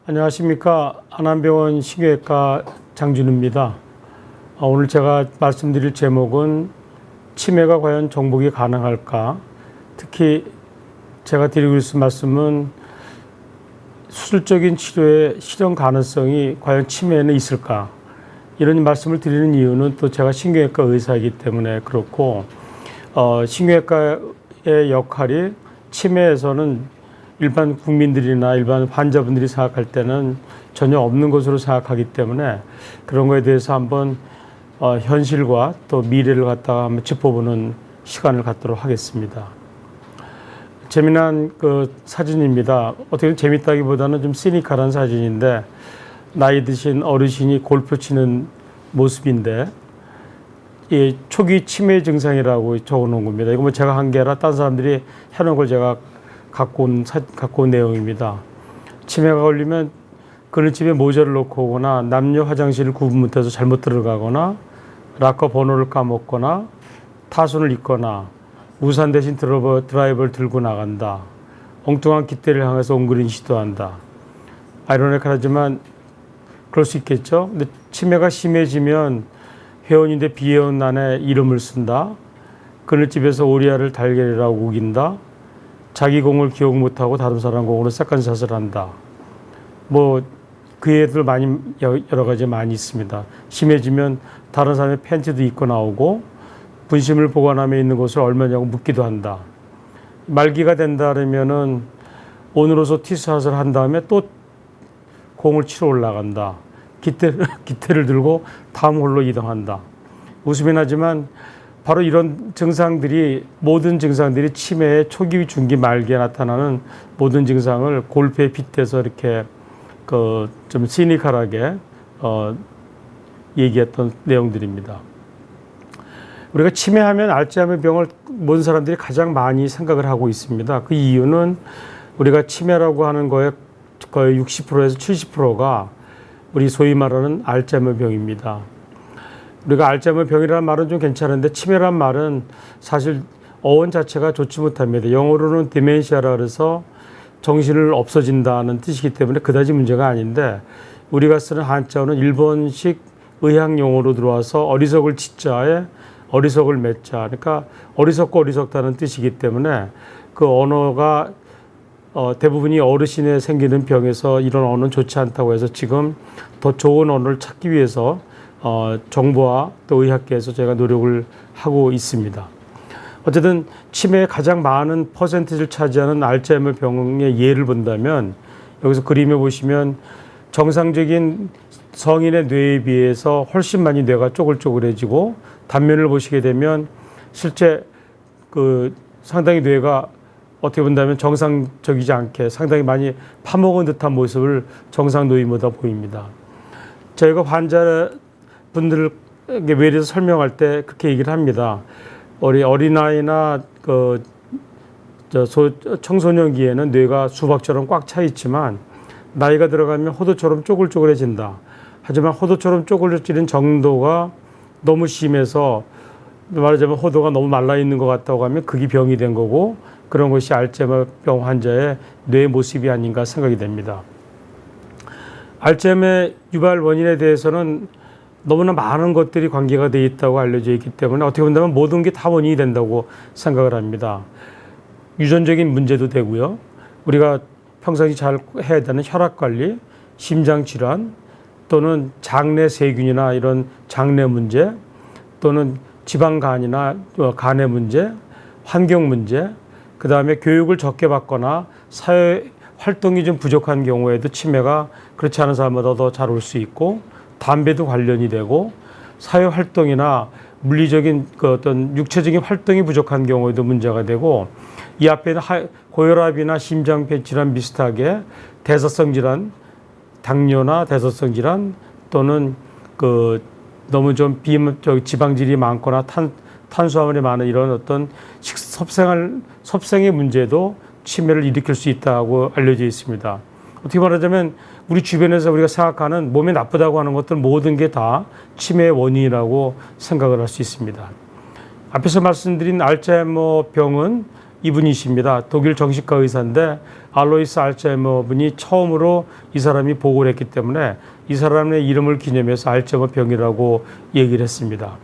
안녕하십니까. 안암병원 신경외과 장준우입니다. 오늘 제가 말씀드릴 제목은 치매가 과연 정복이 가능할까? 특히 제가 드리고 있는 말씀은 수술적인 치료의 실현 가능성이 과연 치매에는 있을까? 이런 말씀을 드리는 이유는 또 제가 신경외과 의사이기 때문에 그렇고, 신경외과의 역할이 치매에서는 일반 국민들이나 일반 환자분들이 생각할 때는 전혀 없는 것으로 생각하기 때문에 그런 거에 대해서 한번 현실과 또 미래를 갖다가 한번 짚어보는 시간을 갖도록 하겠습니다. 재미난 그 사진입니다. 어떻게 재밌다기보다는 좀 시니컬한 사진인데, 나이 드신 어르신이 골프 치는 모습인데, 이 초기 치매 증상이라고 적어 놓은 겁니다. 이거 뭐 제가 한 게 아니라 다른 사람들이 해놓은 걸 제가 갖고 온 내용입니다. 치매가 걸리면 그는 집에 모자를 놓고 오거나, 남녀 화장실을 구분 못해서 잘못 들어가거나, 락커 번호를 까먹거나, 타순을 잊거나, 우산 대신 드라이버를 들고 나간다. 엉뚱한 깃대를 향해서 옹그린 시도한다. 아이러니컬하지만 그럴 수 있겠죠. 근데 치매가 심해지면 회원인데 비회원 난에 이름을 쓴다. 그늘집에서 오리알을 달걀이라고 우긴다. 자기 공을 기억 못하고 다른 사람 공으로 세컨샷을 한다. 뭐 그 애들 많이 여러 가지 많이 있습니다. 심해지면 다른 사람의 팬티도 입고 나오고, 분심을 보관함에 있는 곳을 얼마냐고 묻기도 한다. 말기가 된다 그러면은 오늘로서 티샷을 한 다음에 또 공을 치러 올라간다. 기태를 들고 다음 홀로 이동한다. 웃음이 나지만 바로 이런 증상들이, 모든 증상들이 치매의 초기, 중기, 말기에 나타나는 모든 증상을 골프에 빗대서 이렇게 좀 시니컬하게 얘기했던 내용들입니다. 우리가 치매하면 알츠하이머 병을 모든 사람들이 가장 많이 생각을 하고 있습니다. 그 이유는 우리가 치매라고 하는 거에 거의 60%에서 70%가 우리 소위 말하는 알츠하이머 병입니다. 우리가 알츠하이머 병이라는 말은 좀 괜찮은데, 치매란 말은 사실 어원 자체가 좋지 못합니다. 영어로는 디멘시아라 그래서 정신을 없어진다는 뜻이기 때문에 그다지 문제가 아닌데, 우리가 쓰는 한자어는 일본식 의학 용어로 들어와서 어리석을 치자에 어리석을 맺자, 그러니까 어리석고 어리석다는 뜻이기 때문에 그 언어가 대부분이 어르신에 생기는 병에서 이런 언어는 좋지 않다고 해서 지금 더 좋은 언어를 찾기 위해서 정부와 또 의학계에서 제가 노력을 하고 있습니다. 어쨌든 치매의 가장 많은 퍼센티지를 차지하는 알츠하이머 병의 예를 본다면, 여기서 그림에 보시면 정상적인 성인의 뇌에 비해서 훨씬 많이 뇌가 쪼글쪼글해지고, 단면을 보시게 되면 실제 상당히 뇌가 어떻게 본다면 정상적이지 않게 상당히 많이 파먹은 듯한 모습을 정상 노인보다 보입니다. 저희가 환자분들에게 외래에서 설명할 때 그렇게 얘기를 합니다. 어린아이나 청소년기에는 뇌가 수박처럼 꽉 차 있지만 나이가 들어가면 호두처럼 쪼글쪼글해진다. 하지만 호두처럼 쪼글쪼글해지는 정도가 너무 심해서, 말하자면 호두가 너무 말라 있는 것 같다고 하면 그게 병이 된 거고, 그런 것이 알츠하이머 병 환자의 뇌 모습이 아닌가 생각이 됩니다. 알츠하이머 유발 원인에 대해서는 너무나 많은 것들이 관계가 되어 있다고 알려져 있기 때문에 어떻게 본다면 모든 게 다 원인이 된다고 생각을 합니다. 유전적인 문제도 되고요. 우리가 평상시 잘 해야 되는 혈압관리, 심장질환, 또는 장내 세균이나 이런 장내 문제, 또는 지방간이나 간의 문제, 환경 문제, 그 다음에 교육을 적게 받거나 사회 활동이 좀 부족한 경우에도 치매가 그렇지 않은 사람보다 더 잘 올 수 있고, 담배도 관련이 되고, 사회 활동이나 물리적인 어떤 육체적인 활동이 부족한 경우에도 문제가 되고, 이 앞에는 고혈압이나 심장병 질환 비슷하게 대사성 질환, 당뇨나 대사성 질환, 또는 너무 좀 지방질이 많거나 탄수화물이 많은 이런 어떤 섭생의 문제도 치매를 일으킬 수 있다고 알려져 있습니다. 어떻게 말하자면 우리 주변에서 우리가 생각하는 몸에 나쁘다고 하는 것들 모든 게 다 치매의 원인이라고 생각을 할 수 있습니다. 앞에서 말씀드린 알츠하이머 병은 이분이십니다. 독일 정신과 의사인데 알로이스 알츠하이머 분이 처음으로 이 사람이 보고를 했기 때문에 이 사람의 이름을 기념해서 알츠하이머 병이라고 얘기를 했습니다.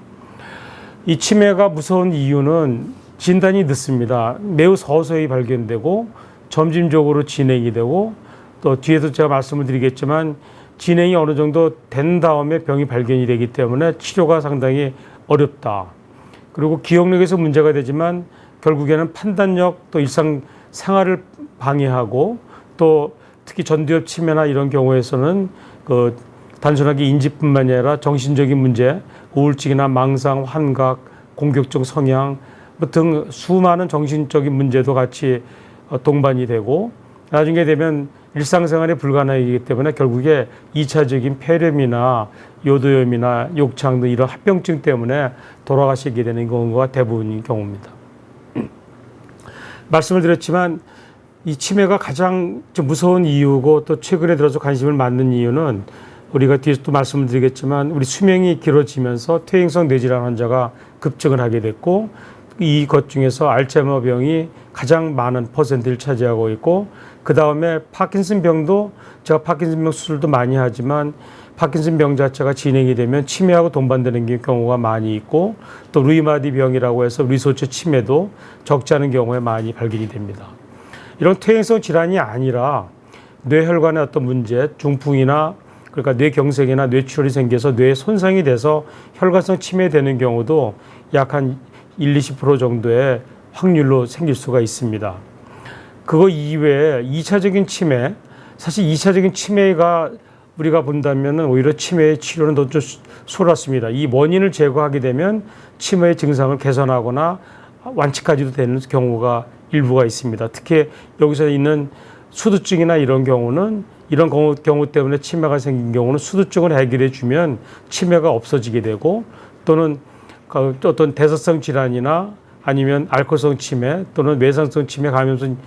이 치매가 무서운 이유는 진단이 늦습니다. 매우 서서히 발견되고 점진적으로 진행이 되고 또 뒤에도 제가 말씀을 드리겠지만 진행이 어느 정도 된 다음에 병이 발견이 되기 때문에 치료가 상당히 어렵다. 그리고 기억력에서 문제가 되지만 결국에는 판단력 또 일상 생활을 방해하고 또 특히 전두엽 치매나 이런 경우에서는 그 단순하게 인지뿐만이 아니라 정신적인 문제, 우울증이나 망상, 환각, 공격적 성향 등 수많은 정신적인 문제도 같이 동반이 되고 나중에 되면 일상생활이 불가능하기 때문에 결국에 2차적인 폐렴이나 요도염이나 욕창 등 이런 합병증 때문에 돌아가시게 되는 경우가 대부분인 경우입니다. 말씀을 드렸지만 이 치매가 가장 좀 무서운 이유고 또 최근에 들어서 관심을 갖는 이유는 우리가 뒤에서 또 말씀을 드리겠지만 우리 수명이 길어지면서 퇴행성 뇌질환 환자가 급증을 하게 됐고 이것 중에서 알츠하이머 병이 가장 많은 퍼센트를 차지하고 있고 그 다음에 파킨슨 병도 제가 파킨슨 병 수술도 많이 하지만 파킨슨 병 자체가 진행이 되면 치매하고 동반되는 경우가 많이 있고 또 루이마디 병이라고 해서 리소처 치매도 적지 않은 경우에 많이 발견이 됩니다. 이런 퇴행성 질환이 아니라 뇌혈관의 어떤 문제, 중풍이나 그러니까 뇌경색이나 뇌출혈이 생겨서 뇌에 손상이 돼서 혈관성 치매되는 경우도 약 한 1-20% 정도의 확률로 생길 수가 있습니다. 그거 이외에 2차적인 치매, 사실 2차적인 치매가 우리가 본다면 오히려 치매의 치료는 더 좀 수월했습니다. 이 원인을 제거하게 되면 치매의 증상을 개선하거나 완치까지도 되는 경우가 일부가 있습니다. 특히 여기서 있는 수두증이나 이런 경우는 이런 경우 때문에 치매가 생긴 경우는 수두증을 해결해 주면 치매가 없어지게 되고 또는 어떤 대사성 질환이나 아니면 알코올성 치매 또는 외상성 치매, 감염성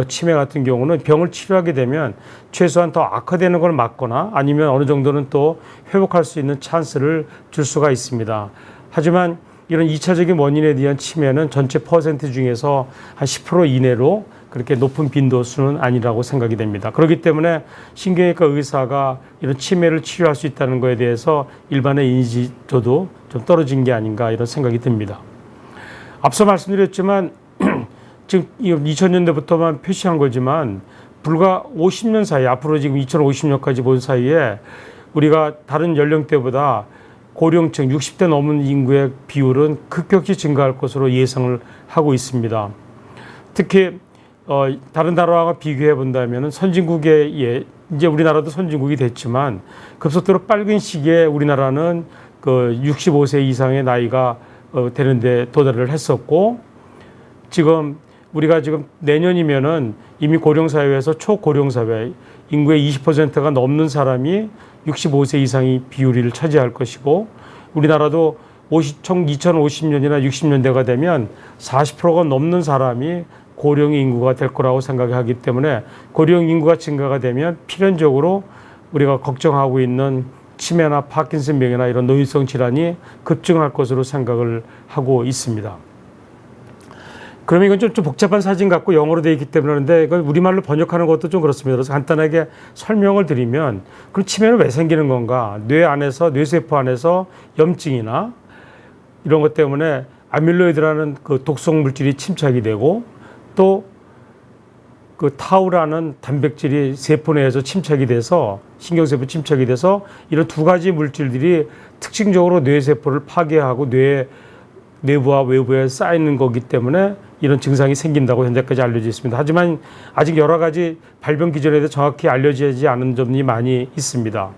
치매 같은 경우는 병을 치료하게 되면 최소한 더 악화되는 걸 막거나 아니면 어느 정도는 또 회복할 수 있는 찬스를 줄 수가 있습니다. 하지만 이런 2차적인 원인에 대한 치매는 전체 퍼센트 중에서 한 10% 이내로 그렇게 높은 빈도수는 아니라고 생각이 됩니다. 그렇기 때문에 신경외과 의사가 이런 치매를 치료할 수 있다는 것에 대해서 일반의 인지도도 좀 떨어진 게 아닌가 이런 생각이 듭니다. 앞서 말씀드렸지만 지금 2000년대부터만 표시한 거지만 불과 50년 사이, 앞으로 지금 2050년까지 본 사이에 우리가 다른 연령대보다 고령층 60대 넘은 인구의 비율은 급격히 증가할 것으로 예상을 하고 있습니다. 특히 다른 나라와 비교해 본다면 선진국에 이제 우리나라도 선진국이 됐지만 급속도로 빠른 시기에 우리나라는 그 65세 이상의 나이가 되는데 도달을 했었고 지금 우리가 지금 내년이면은 이미 고령사회에서 초고령사회 인구의 20%가 넘는 사람이 65세 이상의 비율을 차지할 것이고 우리나라도 2050년이나 60년대가 되면 40%가 넘는 사람이 고령 인구가 될 거라고 생각하기 때문에 고령 인구가 증가가 되면 필연적으로 우리가 걱정하고 있는 치매나 파킨슨 병이나 이런 노인성 질환이 급증할 것으로 생각을 하고 있습니다. 그러면 이건 좀 복잡한 사진 같고 영어로 되어 있기 때문에 그런데 이걸 우리말로 번역하는 것도 좀 그렇습니다. 그래서 간단하게 설명을 드리면 그럼 치매는 왜 생기는 건가? 뇌 안에서 뇌세포 안에서 염증이나 이런 것 때문에 아밀로이드라는 그 독성 물질이 침착이 되고 또 그 타우라는 단백질이 세포 내에서 침착이 돼서 신경세포 침착이 돼서 이런 두 가지 물질들이 특징적으로 뇌세포를 파괴하고 뇌 내부와 외부에 쌓이는 거기 때문에 이런 증상이 생긴다고 현재까지 알려져 있습니다. 하지만 아직 여러 가지 발병 기전에 대해 정확히 알려지지 않은 점이 많이 있습니다.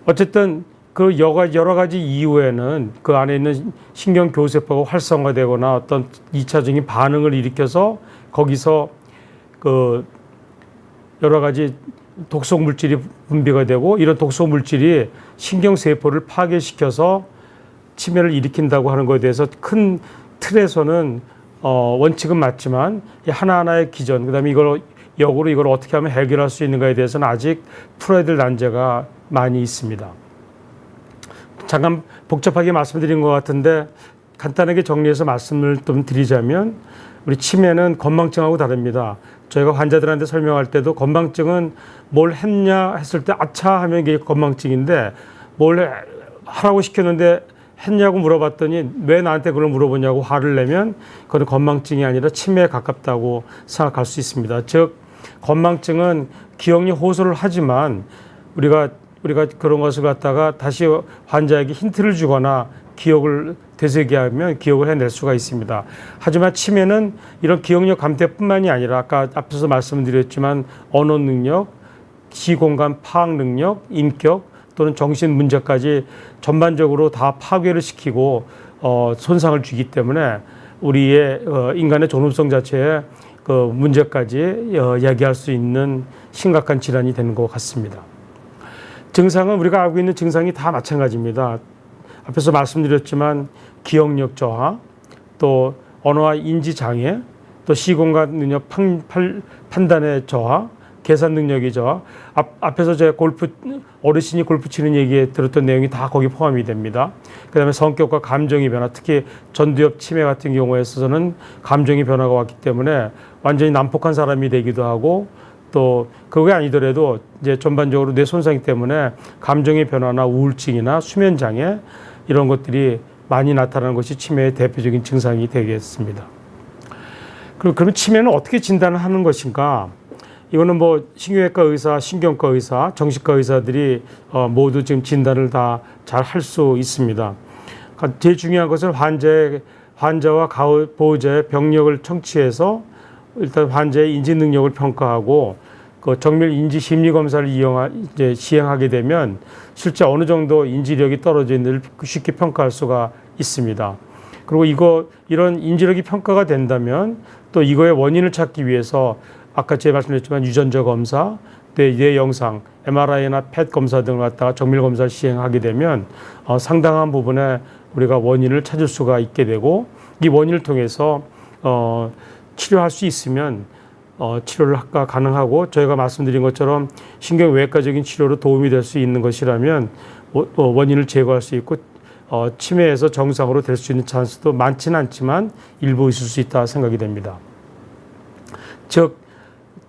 어쨌든 그 여러 가지 이후에는 그 안에 있는 신경교세포가 활성화되거나 어떤 2차적인 반응을 일으켜서 거기서 그 여러 가지 독성 물질이 분비가 되고 이런 독성 물질이 신경세포를 파괴시켜서 치매를 일으킨다고 하는 것에 대해서 큰 틀에서는 원칙은 맞지만 하나하나의 기전, 그다음에 이걸 역으로 이걸 어떻게 하면 해결할 수 있는가에 대해서는 아직 풀어야 될 난제가 많이 있습니다. 잠깐 복잡하게 말씀드린 것 같은데 간단하게 정리해서 말씀을 좀 드리자면 우리 치매는 건망증하고 다릅니다. 저희가 환자들한테 설명할 때도 건망증은 뭘 했냐 했을 때 아차 하면 이게 건망증인데 뭘 하라고 시켰는데 했냐고 물어봤더니 왜 나한테 그걸 물어보냐고 화를 내면 그건 건망증이 아니라 치매에 가깝다고 생각할 수 있습니다. 즉 건망증은 기억력 호소를 하지만 우리가 그런 것을 갖다가 다시 환자에게 힌트를 주거나 기억을 되새게 하면 기억을 해낼 수가 있습니다. 하지만 치매는 이런 기억력 감퇴뿐만이 아니라 아까 앞서서 말씀드렸지만 언어 능력, 시공간 파악 능력, 인격 또는 정신 문제까지 전반적으로 다 파괴를 시키고 손상을 주기 때문에 우리의 인간의 존엄성 자체에 그 문제까지 야기할 수 있는 심각한 질환이 되는 것 같습니다. 증상은 우리가 알고 있는 증상이 다 마찬가지입니다. 앞에서 말씀드렸지만 기억력 저하, 또 언어와 인지 장애, 또 시공간 능력 판단의 저하, 계산 능력이 저하. 앞에서 제가 어르신이 골프 치는 얘기에 들었던 내용이 다 거기 포함이 됩니다. 그다음에 성격과 감정의 변화, 특히 전두엽 치매 같은 경우에 있어서는 감정의 변화가 왔기 때문에 완전히 난폭한 사람이 되기도 하고 또 그게 아니더라도 이제 전반적으로 뇌 손상이 때문에 감정의 변화나 우울증이나 수면 장애 이런 것들이 많이 나타나는 것이 치매의 대표적인 증상이 되겠습니다. 그러면 치매는 어떻게 진단을 하는 것인가? 이거는 뭐 신경외과 의사, 신경과 의사, 정신과 의사들이 모두 지금 진단을 다 잘 할 수 있습니다. 제일 중요한 것은 환자와 보호자의 병력을 청취해서 일단 환자의 인지 능력을 평가하고 그 정밀 인지 심리 검사를 시행하게 되면 실제 어느 정도 인지력이 떨어져 있는지를 쉽게 평가할 수가 있습니다. 그리고 이런 인지력이 평가가 된다면 또 이거의 원인을 찾기 위해서 아까 제가 말씀드렸지만 유전자 검사, 뇌 영상, MRI나 펫 검사 등을 갖다가 정밀 검사를 시행하게 되면 상당한 부분에 우리가 원인을 찾을 수가 있게 되고 이 원인을 통해서 치료할 수 있으면 치료를 가능하고 저희가 말씀드린 것처럼 신경외과적인 치료로 도움이 될 수 있는 것이라면 원인을 제거할 수 있고 치매에서 정상으로 될 수 있는 찬스도 많지는 않지만 일부 있을 수 있다 생각이 됩니다. 즉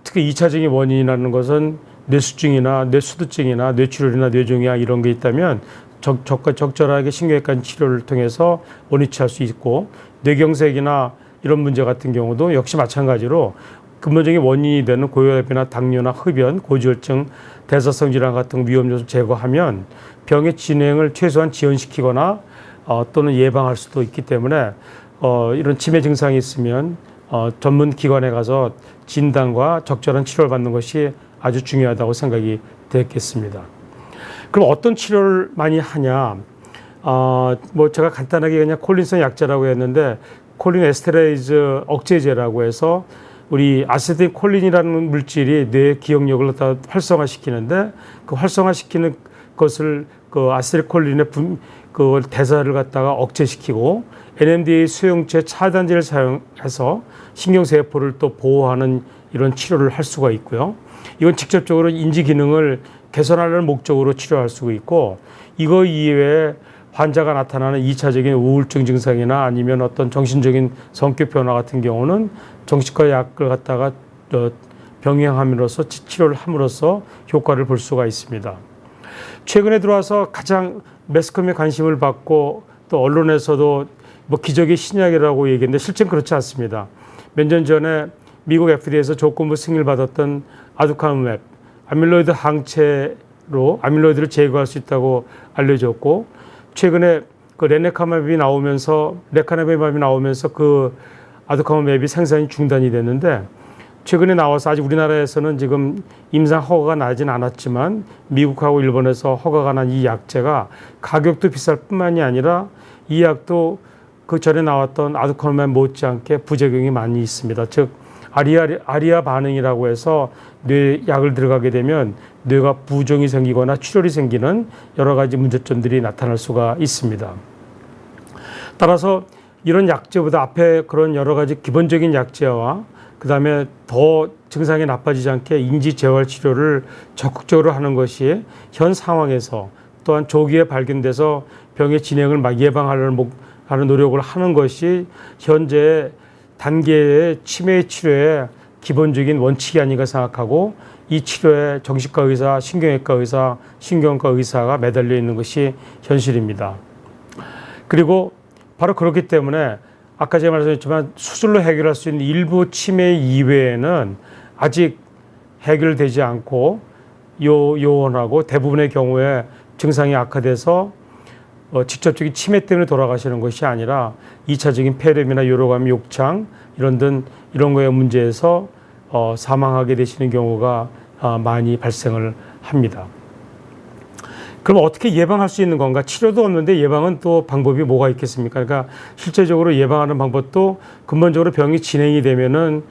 특히 2차적인 원인이라는 것은 뇌수증이나 뇌수두증이나 뇌출혈이나 뇌종양 이런 게 있다면 적절하게 신경외과 치료를 통해서 원위치할 수 있고 뇌경색이나 이런 문제 같은 경우도 역시 마찬가지로 근본적인 원인이 되는 고혈압이나 당뇨나 흡연, 고지혈증, 대사성 질환 같은 위험 요소를 제거하면 병의 진행을 최소한 지연시키거나 또는 예방할 수도 있기 때문에 이런 치매 증상이 있으면 전문 기관에 가서 진단과 적절한 치료를 받는 것이 아주 중요하다고 생각이 되겠습니다. 그럼 어떤 치료를 많이 하냐? 뭐 제가 간단하게 그냥 콜린성 약제라고 했는데 콜린 에스테레이즈 억제제라고 해서 우리 아세틸콜린이라는 물질이 뇌의 기억력을 갖다 활성화시키는데 그 활성화시키는 것을 그 아세틸콜린의 그 대사를 갖다가 억제시키고 NMDA 수용체 차단제를 사용해서 신경세포를 또 보호하는 이런 치료를 할 수가 있고요. 이건 직접적으로 인지 기능을 개선하려는 목적으로 치료할 수가 있고 이거 이외에 환자가 나타나는 2차적인 우울증 증상이나 아니면 어떤 정신적인 성격 변화 같은 경우는 정신과 약을 갖다가 병행함으로써 치료를 함으로써 효과를 볼 수가 있습니다. 최근에 들어와서 가장 매스컴에 관심을 받고 또 언론에서도 뭐 기적의 신약이라고 얘기했는데 실제는 그렇지 않습니다. 몇 년 전에 미국 FDA에서 조건부 승인을 받았던 아두카누맵, 아밀로이드 항체로 아밀로이드를 제거할 수 있다고 알려졌고 최근에 그 레카네마블이 나오면서 그 아두카누맵이 생산이 중단이 됐는데 최근에 나와서 아직 우리나라에서는 지금 임상 허가가 나진 않았지만 미국하고 일본에서 허가가 난 이 약제가 가격도 비쌀 뿐만이 아니라 이 약도 그 전에 나왔던 아두카누맵 못지않게 부작용이 많이 있습니다. 즉 아리아 반응이라고 해서 뇌 약을 들어가게 되면 뇌가 부종이 생기거나 출혈이 생기는 여러 가지 문제점들이 나타날 수가 있습니다. 따라서 이런 약제보다 앞에 그런 여러 가지 기본적인 약제와 그 다음에 더 증상이 나빠지지 않게 인지 재활 치료를 적극적으로 하는 것이 현 상황에서 또한 조기에 발견돼서 병의 진행을 막 예방하려는 하는 노력을 하는 것이 현재 단계의 치매 치료의 기본적인 원칙이 아닌가 생각하고 이 치료에 정신과 의사, 신경외과 의사, 신경과 의사가 매달려 있는 것이 현실입니다. 그리고 바로 그렇기 때문에 아까 제가 말씀드렸지만 수술로 해결할 수 있는 일부 치매 이외에는 아직 해결되지 않고 요원하고 대부분의 경우에 증상이 악화돼서 직접적인 치매 때문에 돌아가시는 것이 아니라 2차적인 폐렴이나 요로감, 욕창 이런 거의 문제에서 사망하게 되시는 경우가 많이 발생을 합니다. 그럼 어떻게 예방할 수 있는 건가? 치료도 없는데 예방은 또 방법이 뭐가 있겠습니까? 그러니까 실제적으로 예방하는 방법도 근본적으로 병이 진행이 되면은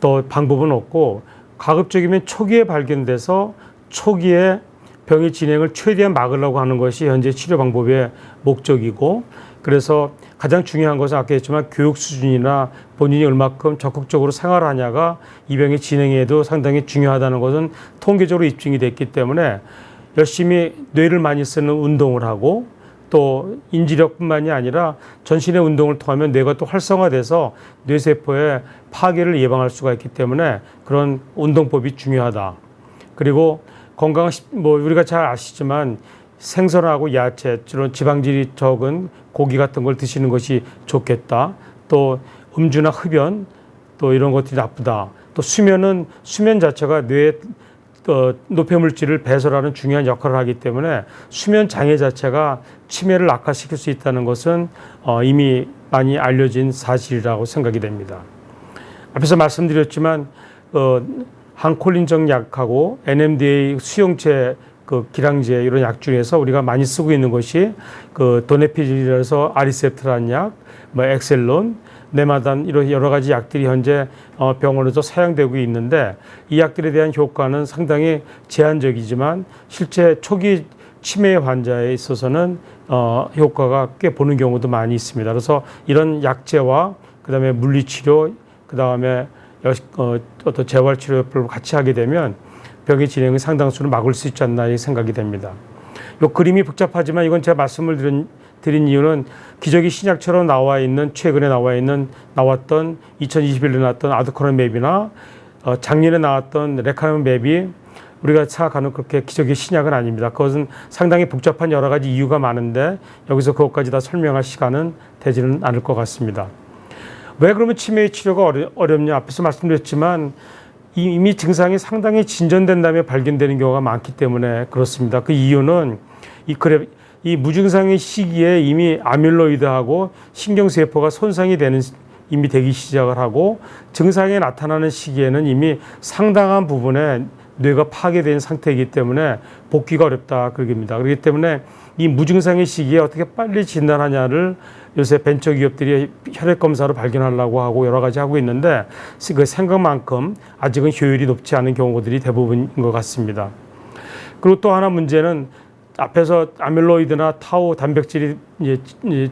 또 방법은 없고 가급적이면 초기에 발견돼서 초기에 병의 진행을 최대한 막으려고 하는 것이 현재 치료 방법의 목적이고, 그래서 가장 중요한 것은 아까 했지만 교육 수준이나 본인이 얼마큼 적극적으로 생활하냐가 이 병의 진행에도 상당히 중요하다는 것은 통계적으로 입증이 됐기 때문에 열심히 뇌를 많이 쓰는 운동을 하고 또 인지력뿐만이 아니라 전신의 운동을 통하면 뇌가 또 활성화돼서 뇌세포의 파괴를 예방할 수가 있기 때문에 그런 운동법이 중요하다. 그리고 건강한 우리가 잘 아시지만 생선하고 야채, 이런 지방질이 적은 고기 같은 걸 드시는 것이 좋겠다. 또 음주나 흡연 또 이런 것들이 나쁘다. 또 수면 자체가 뇌의 노폐물질을 배설하는 중요한 역할을 하기 때문에 수면 장애 자체가 치매를 악화시킬 수 있다는 것은 이미 많이 알려진 사실이라고 생각이 됩니다. 앞에서 말씀드렸지만 항콜린적 약하고 NMDA 수용체 기량제 이런 약 중에서 우리가 많이 쓰고 있는 것이 도네필이라서 아리셉트라는 약, 엑셀론, 네마단 이런 여러 가지 약들이 현재 병원에서 사용되고 있는데 이 약들에 대한 효과는 상당히 제한적이지만 실제 초기 치매 환자에 있어서는 효과가 꽤 보는 경우도 많이 있습니다. 그래서 이런 약제와 그다음에 물리치료, 그다음에 어떤 재활치료를 같이 하게 되면 병의 진행의 상당수는 막을 수 있지 않나 생각이 됩니다. 이 그림이 복잡하지만 이건 제가 말씀을 드린 이유는 기저귀 신약처럼 최근에 나왔던 2021년에 나왔던 아드코나맵이나 작년에 나왔던 레카노맵이 우리가 생각하는 그렇게 기저귀 신약은 아닙니다. 그것은 상당히 복잡한 여러 가지 이유가 많은데 여기서 그것까지 다 설명할 시간은 되지는 않을 것 같습니다. 왜 그러면 치매의 치료가 어렵냐? 앞에서 말씀드렸지만 이미 증상이 상당히 진전된 다음에 발견되는 경우가 많기 때문에 그렇습니다. 그 이유는 이 무증상의 시기에 이미 아밀로이드하고 신경세포가 손상이 이미 되기 시작을 하고 증상이 나타나는 시기에는 이미 상당한 부분에 뇌가 파괴된 상태이기 때문에 복귀가 어렵다 그럽니다. 그렇기 때문에 이 무증상의 시기에 어떻게 빨리 진단하냐를 요새 벤처 기업들이 혈액 검사로 발견하려고 하고 여러 가지 하고 있는데 그 생각만큼 아직은 효율이 높지 않은 경우들이 대부분인 것 같습니다. 그리고 또 하나 문제는 앞에서 아밀로이드나 타우 단백질이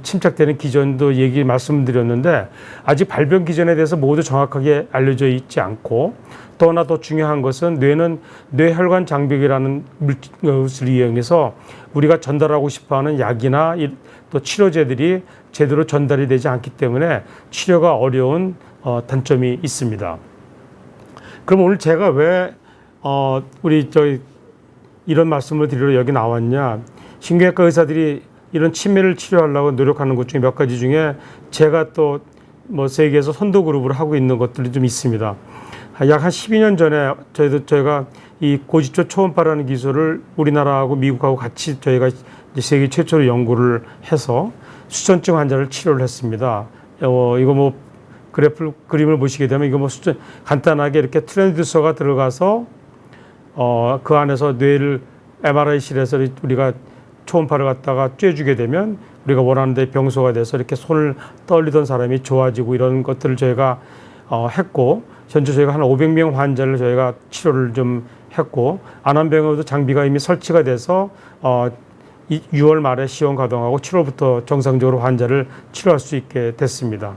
침착되는 기전도 말씀드렸는데 아직 발병 기전에 대해서 모두 정확하게 알려져 있지 않고 또 하나 더 중요한 것은 뇌는 뇌혈관 장벽이라는 것을 이용해서 우리가 전달하고 싶어하는 약이나 또 치료제들이 제대로 전달이 되지 않기 때문에 치료가 어려운 단점이 있습니다. 그럼 오늘 제가 왜 이런 말씀을 드리러 여기 나왔냐? 신경외과 의사들이 이런 치매를 치료하려고 노력하는 것 중에 몇 가지 중에 제가 또 세계에서 선도 그룹을 하고 있는 것들이 좀 있습니다. 약 한 12년 전에 저희가 이 고지표 초음파라는 기술을 우리나라하고 미국하고 같이 저희가 세계 최초로 연구를 해서 수전증 환자를 치료를 했습니다. 이거 그림을 보시게 되면 이거 간단하게 이렇게 트랜스듀서가 들어가서 그 안에서 뇌를 MRI실에서 우리가 초음파를 갖다가 쬐주게 되면 우리가 원하는 데 병소가 돼서 이렇게 손을 떨리던 사람이 좋아지고 이런 것들을 저희가 했고 현재 저희가 한 500명 환자를 저희가 치료를 좀 했고 안암병원도 장비가 이미 설치가 돼서 6월 말에 시험 가동하고 7월부터 정상적으로 환자를 치료할 수 있게 됐습니다.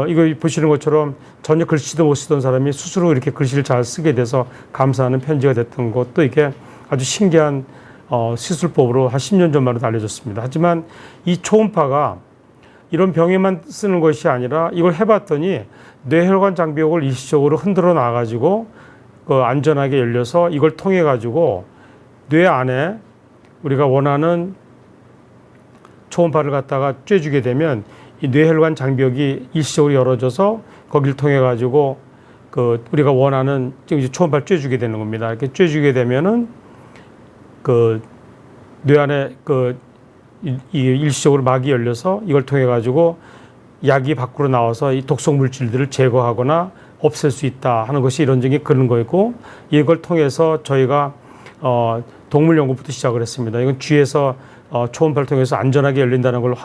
이거 보시는 것처럼 전혀 글씨도 못 쓰던 사람이 스스로 이렇게 글씨를 잘 쓰게 돼서 감사하는 편지가 됐던 것도 이게 아주 신기한 시술법으로 한 10년 전만 해도 알려졌습니다. 하지만 이 초음파가 이런 병에만 쓰는 것이 아니라 이걸 해봤더니 뇌혈관 장벽을 일시적으로 흔들어 놔가지고 그 안전하게 열려서 이걸 통해 가지고 뇌 안에 우리가 원하는 초음파를 갖다가 쬐주게 되면 이 뇌혈관 장벽이 일시적으로 열어져서 거기를 통해 가지고 그 우리가 원하는 이제 초음파를 쬐주게 되는 겁니다. 이렇게 쬐주게 되면은 그 뇌 안에 그 이 일시적으로 막이 열려서 이걸 통해 가지고 약이 밖으로 나와서 이 독성 물질들을 제거하거나 없앨 수 있다 하는 것이 이론적인 그런 거였고, 이걸 통해서 저희가 동물 연구부터 시작을 했습니다. 이건 쥐에서 초음파를 통해서 안전하게 열린다는 걸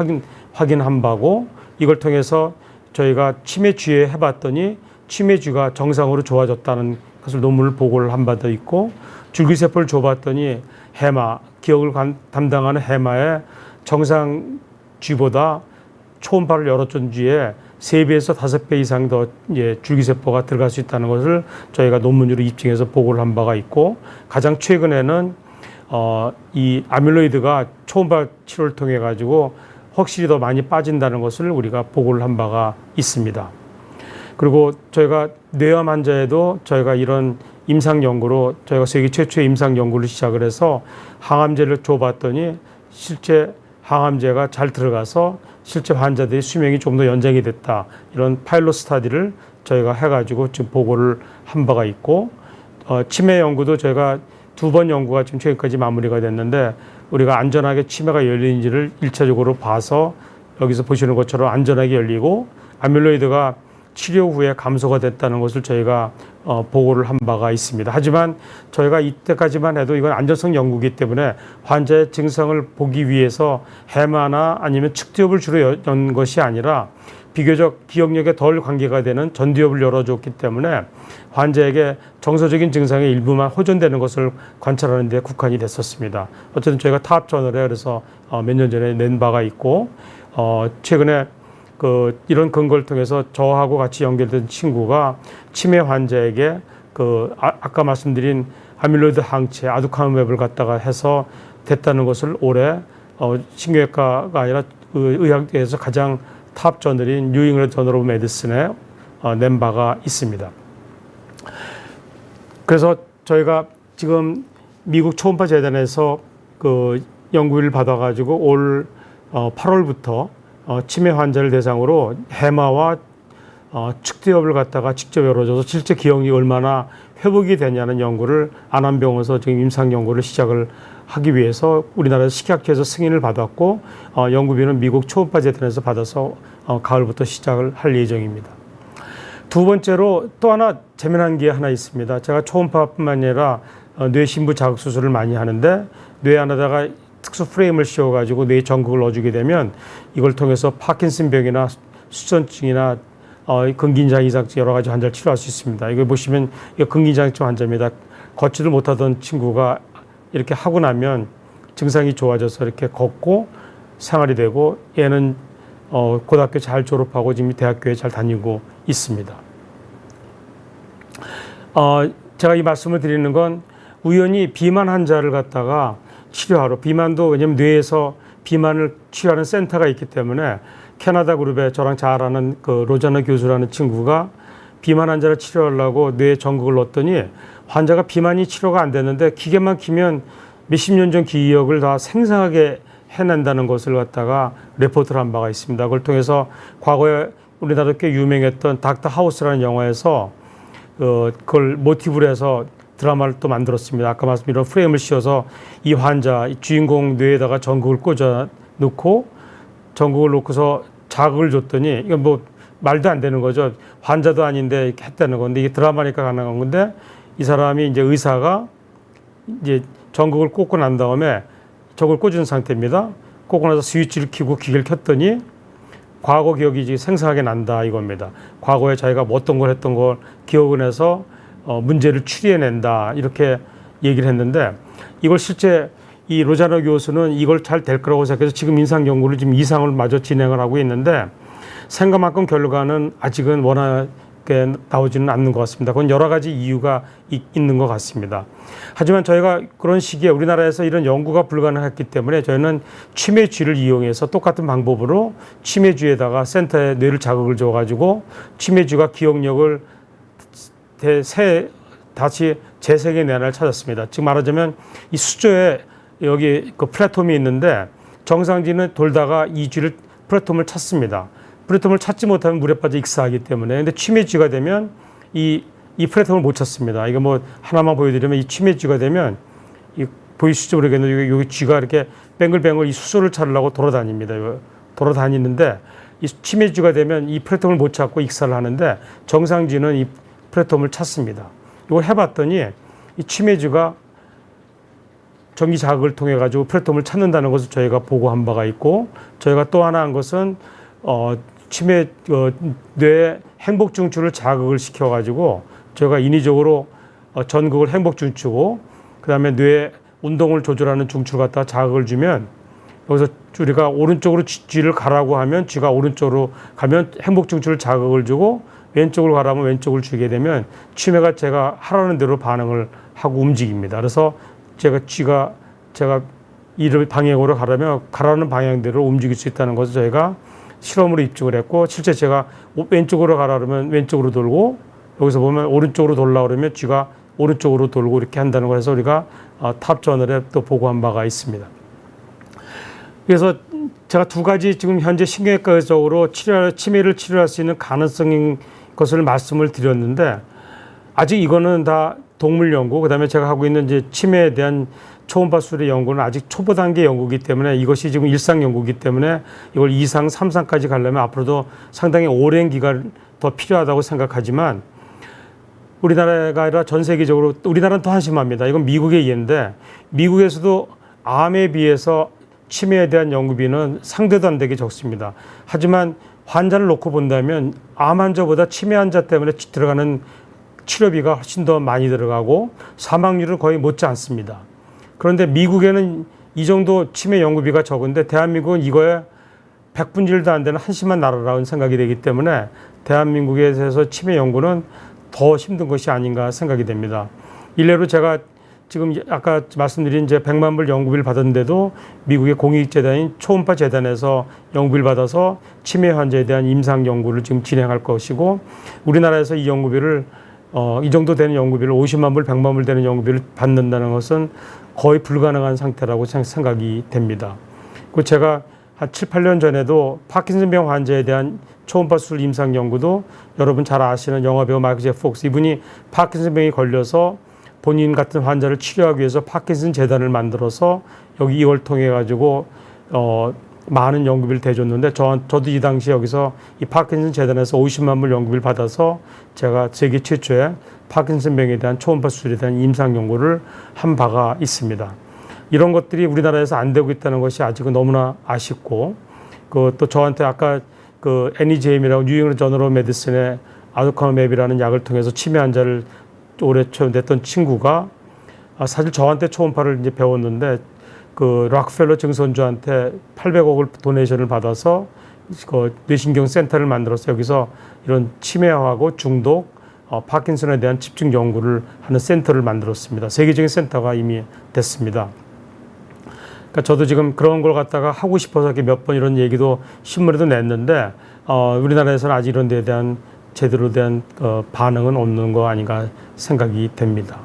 확인한 바고, 이걸 통해서 저희가 치매쥐에 해봤더니 치매쥐가 정상으로 좋아졌다는 것을 논문을 보고를 한 바도 있고, 줄기세포를 줘봤더니 해마, 기억을 담당하는 해마에 정상 쥐보다 초음파를 열어준 쥐에 3배에서 5배 이상 더 줄기세포가 들어갈 수 있다는 것을 저희가 논문으로 입증해서 보고를 한 바가 있고, 가장 최근에는 이 아밀로이드가 초음파 치료를 통해 가지고 확실히 더 많이 빠진다는 것을 우리가 보고를 한 바가 있습니다. 그리고 저희가 뇌암 환자에도 저희가 이런 임상 연구로 저희가 세계 최초의 임상 연구를 시작을 해서 항암제를 줘봤더니 실제 항암제가 잘 들어가서 실제 환자들의 수명이 좀 더 연장이 됐다. 이런 파일럿 스타디를 저희가 해가지고 지금 보고를 한 바가 있고, 치매 연구도 저희가 2번 연구가 지금 최근까지 마무리가 됐는데, 우리가 안전하게 치매가 열리는지를 1차적으로 봐서 여기서 보시는 것처럼 안전하게 열리고 아밀로이드가 치료 후에 감소가 됐다는 것을 저희가 보고를 한 바가 있습니다. 하지만 저희가 이때까지만 해도 이건 안전성 연구이기 때문에 환자의 증상을 보기 위해서 해마나 아니면 측두엽을 주로 연 것이 아니라 비교적 기억력에 덜 관계가 되는 전두엽을 열어줬기 때문에 환자에게 정서적인 증상의 일부만 호전되는 것을 관찰하는 데 국한이 됐었습니다. 어쨌든 저희가 탑 저널에 그래서 몇 년 전에 낸 바가 있고, 최근에 이런 근거를 통해서 저하고 같이 연결된 친구가 치매 환자에게 아까 말씀드린 아밀로이드 항체 아두카누맵을 갖다가 해서 됐다는 것을 올해 신경외과가 아니라 의학계에서 가장 탑 저널인 뉴 잉글랜드 저널 오브 메디슨에 낸 바가 있습니다. 그래서 저희가 지금 미국 초음파 재단에서 연구를 받아가지고 올 8월부터 치매 환자를 대상으로 해마와 측두엽을 갖다가 직접 열어줘서 실제 기억이 얼마나 회복이 되냐는 연구를 안암병원에서 지금 임상 연구를 시작을 하기 위해서 우리나라 식약처에서 승인을 받았고, 연구비는 미국 초음파 재단에서 받아서 가을부터 시작을 할 예정입니다. 두 번째로 또 하나 재미난 게 하나 있습니다. 제가 초음파뿐만 아니라 뇌신부 자극 수술을 많이 하는데, 뇌 안에다가 특수 프레임을 씌워가지고 뇌에 전극을 넣어주게 되면 이걸 통해서 파킨슨병이나 수전증이나 근긴장 이상증 여러 가지 환자를 치료할 수 있습니다. 이거 보시면 이거 근긴장증 환자입니다. 걷지를 못하던 친구가 이렇게 하고 나면 증상이 좋아져서 이렇게 걷고 생활이 되고, 얘는 고등학교 잘 졸업하고 지금 대학교에 잘 다니고 있습니다. 제가 이 말씀을 드리는 건 우연히 비만 환자를 갖다가 치료하러, 비만도 왜냐하면 뇌에서 비만을 치료하는 센터가 있기 때문에 캐나다 그룹에 저랑 잘 아는 로자나 교수라는 친구가 비만 환자를 치료하려고 뇌에 전극을 넣었더니 환자가 비만이 치료가 안 됐는데 기계만 키면 몇십 년 전 기억을 다 생생하게 해낸다는 것을 갖다가 레포트를 한 바가 있습니다. 그걸 통해서 과거에 우리나라도 꽤 유명했던 닥터 하우스라는 영화에서 그걸 모티브로 해서 드라마를 또 만들었습니다. 아까 말씀드린 이런 프레임을 씌워서 이 환자, 이 주인공 뇌에다가 전극을 꽂아 넣고 전극을 놓고서 자극을 줬더니 이건 뭐 말도 안 되는 거죠. 환자도 아닌데 이렇게 했다는 건데, 이게 드라마니까 가능한 건데, 이 사람이 이제 의사가 이제 전극을 꽂고 난 다음에 저걸 꽂은 상태입니다. 꽂고 나서 스위치를 켜고 기계를 켰더니 과거 기억이 이제 생생하게 난다 이겁니다. 과거에 자기가 뭐 어떤 걸 했던 걸 기억을 해서 문제를 추리해낸다 이렇게 얘기를 했는데, 이걸 실제 이 로자너 교수는 이걸 잘 될 거라고 생각해서 지금 임상 연구를 지금 이상을 마저 진행을 하고 있는데, 생각만큼 결과는 아직은 워낙 그렇게 나오지는 않는 것 같습니다. 그건 여러 가지 이유가 있는 것 같습니다. 하지만 저희가 그런 시기에 우리나라에서 이런 연구가 불가능했기 때문에 저희는 치매쥐를 이용해서 똑같은 방법으로 치매쥐에다가 센터에 뇌를 자극을 줘가지고 치매쥐가 기억력을 다시 재생해내날 찾았습니다. 즉 말하자면 이 수조에 여기 그 플랫폼이 있는데 정상쥐는 돌다가 이 쥐를 플랫폼을 찾습니다. 플랫폼을 찾지 못하면 물에 빠져 익사하기 때문에. 근데 치매쥐가 되면 이 플랫폼을 못 찾습니다. 이거 뭐 하나만 보여드리면 이 치매쥐가 되면 보이시죠 모르겠는데 여기 쥐가 이렇게 뱅글뱅글 이 수소를 찾으려고 돌아다닙니다. 돌아다니는데 이 치매쥐가 되면 이 플랫폼을 못 찾고 익사를 하는데 정상쥐는 이 플랫폼을 찾습니다. 이걸 해봤더니 이 치매쥐가 전기 자극을 통해 가지고 플랫폼을 찾는다는 것을 저희가 보고한 바가 있고, 저희가 또 하나 한 것은 뇌 행복 중추를 자극을 시켜 가지고 저희가 인위적으로 전극을 행복 중추고 그다음에 뇌 운동을 조절하는 중추를 갖다 자극을 주면 여기서 우리가 오른쪽으로 쥐를 가라고 하면 쥐가 오른쪽으로 가면 행복 중추를 자극을 주고 왼쪽으로 가라면 왼쪽을 주게 되면 치매가 제가 하라는 대로 반응을 하고 움직입니다. 그래서 쥐가 이를 방향으로 가라는 방향대로 움직일 수 있다는 것을 저희가 실험으로 입증을 했고, 실제 제가 왼쪽으로 가라 그러면 왼쪽으로 돌고 여기서 보면 오른쪽으로 돌라 그러면 쥐가 오른쪽으로 돌고 이렇게 한다는 거에서 우리가 탑 저널에 또 보고한 바가 있습니다. 그래서 제가 두 가지 지금 현재 신경외과적으로 치매를 치료할 수 있는 가능성인 것을 말씀을 드렸는데, 아직 이거는 다 동물 연구, 그다음에 제가 하고 있는 이제 치매에 대한 초음파 수술의 연구는 아직 초보 단계 연구이기 때문에 이것이 지금 일상 연구이기 때문에 이걸 2상, 3상까지 가려면 앞으로도 상당히 오랜 기간 더 필요하다고 생각하지만, 우리나라가 아니라 전 세계적으로 우리나라는 더 한심합니다. 이건 미국의 예인데 미국에서도 암에 비해서 치매에 대한 연구비는 상대도 안 되게 적습니다. 하지만 환자를 놓고 본다면 암 환자보다 치매 환자 때문에 들어가는 치료비가 훨씬 더 많이 들어가고 사망률은 거의 못지 않습니다. 그런데 미국에는 이 정도 치매 연구비가 적은데 대한민국은 이거에 100분의 1도 안 되는 한심한 나라라는 생각이 되기 때문에 대한민국에 대해서 치매 연구는 더 힘든 것이 아닌가 생각이 됩니다. 일례로 제가 지금 아까 말씀드린 이제 100만 불 연구비를 받았는데도 미국의 공익재단인 초음파 재단에서 연구비를 받아서 치매 환자에 대한 임상 연구를 지금 진행할 것이고, 우리나라에서 이 연구비를 이 정도 되는 연구비를 50만 불, 100만 불 되는 연구비를 받는다는 것은 거의 불가능한 상태라고 생각이 됩니다. 그 제가 한 7, 8년 전에도 파킨슨병 환자에 대한 초음파 수술 임상 연구도 여러분 잘 아시는 영화배우 마이클 J. 폭스, 이분이 파킨슨병이 걸려서 본인 같은 환자를 치료하기 위해서 파킨슨 재단을 만들어서 여기 이걸 통해 가지고 많은 연구비를 대줬는데 저도 이 당시에 여기서 이 파킨슨 재단에서 50만 불 연구비를 받아서 제가 세계 최초의 파킨슨병에 대한 초음파 수술에 대한 임상 연구를 한 바가 있습니다. 이런 것들이 우리나라에서 안 되고 있다는 것이 아직은 너무나 아쉽고, 또 저한테 아까 그 NEJM이라고 뉴잉글랜드 저널 오브 메디슨의 아두카노맵이라는 약을 통해서 치매 환자를 오래 처형됐던 친구가 사실 저한테 초음파를 이제 배웠는데 그 락펠러 증손주한테 800억을 도네이션을 받아서 그 뇌신경 센터를 만들어서 여기서 이런 치매하고 중독, 파킨슨에 대한 집중 연구를 하는 센터를 만들었습니다. 세계적인 센터가 이미 됐습니다. 그러니까 저도 지금 그런 걸 갖다가 하고 싶어서 몇 번 이런 얘기도 신문에도 냈는데 우리나라에서는 아직 이런 데에 대한 제대로 된 반응은 없는 거 아닌가 생각이 됩니다.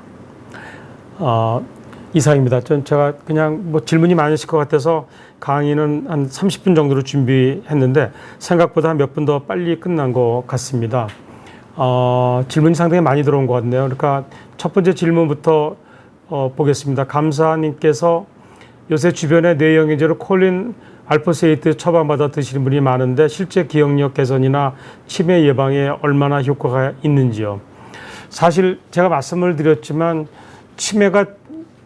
이상입니다. 제가 그냥 뭐 질문이 많으실 것 같아서 강의는 한 30분 정도로 준비했는데 생각보다 한 몇 분 더 빨리 끝난 것 같습니다. 질문이 상당히 많이 들어온 것 같네요. 그러니까 첫 번째 질문부터 보겠습니다. 감사님께서 요새 주변에 뇌영양제로 콜린 알포세이트 처방받아 드시는 분이 많은데 실제 기억력 개선이나 치매 예방에 얼마나 효과가 있는지요. 사실 제가 말씀을 드렸지만 치매가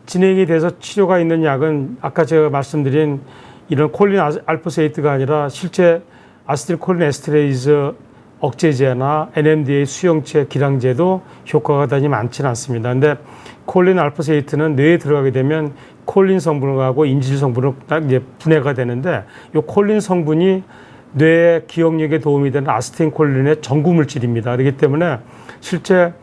진행이 돼서 치료가 있는 약은 아까 제가 말씀드린 이런 콜린 알포세이트가 아니라 실제 아세틸콜린 에스테레이즈 억제제나 NMDA 수용체 기량제도 효과가 다니 많지는 않습니다. 근데 콜린 알포세이트는 뇌에 들어가게 되면 콜린 성분하고 인질 성분으로 딱 이제 분해가 되는데 이 콜린 성분이 뇌의 기억력에 도움이 되는 아세틸콜린의 전구 물질입니다. 그렇기 때문에 실제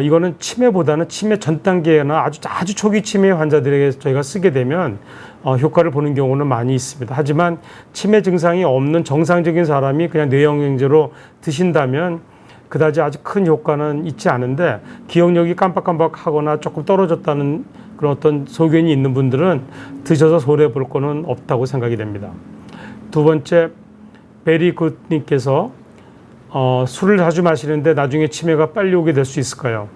이거는 치매보다는 치매 전 단계나 아주 초기 치매 환자들에게 저희가 쓰게 되면 효과를 보는 경우는 많이 있습니다. 하지만 치매 증상이 없는 정상적인 사람이 그냥 뇌영양제로 드신다면 그다지 아주 큰 효과는 있지 않은데, 기억력이 깜빡깜빡하거나 조금 떨어졌다는 그런 어떤 소견이 있는 분들은 드셔서 손해 볼 거는 없다고 생각이 됩니다. 두 번째, 베리굿님께서 술을 자주 마시는데 나중에 치매가 빨리 오게 될 수 있을까요?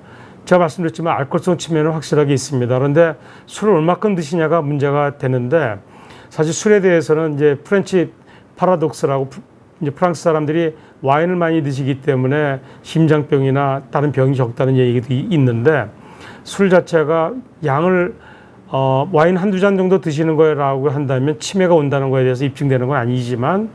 제가 말씀드렸지만 알코올성 치매는 확실하게 있습니다. 그런데 술을 얼마큼 드시냐가 문제가 되는데, 사실 술에 대해서는 이제 프렌치 파라독스라고 이제 프랑스 사람들이 와인을 많이 드시기 때문에 심장병이나 다른 병이 적다는 얘기도 있는데, 술 자체가 양을 와인 한두 잔 정도 드시는 거라고 한다면 치매가 온다는 거에 대해서 입증되는 건 아니지만,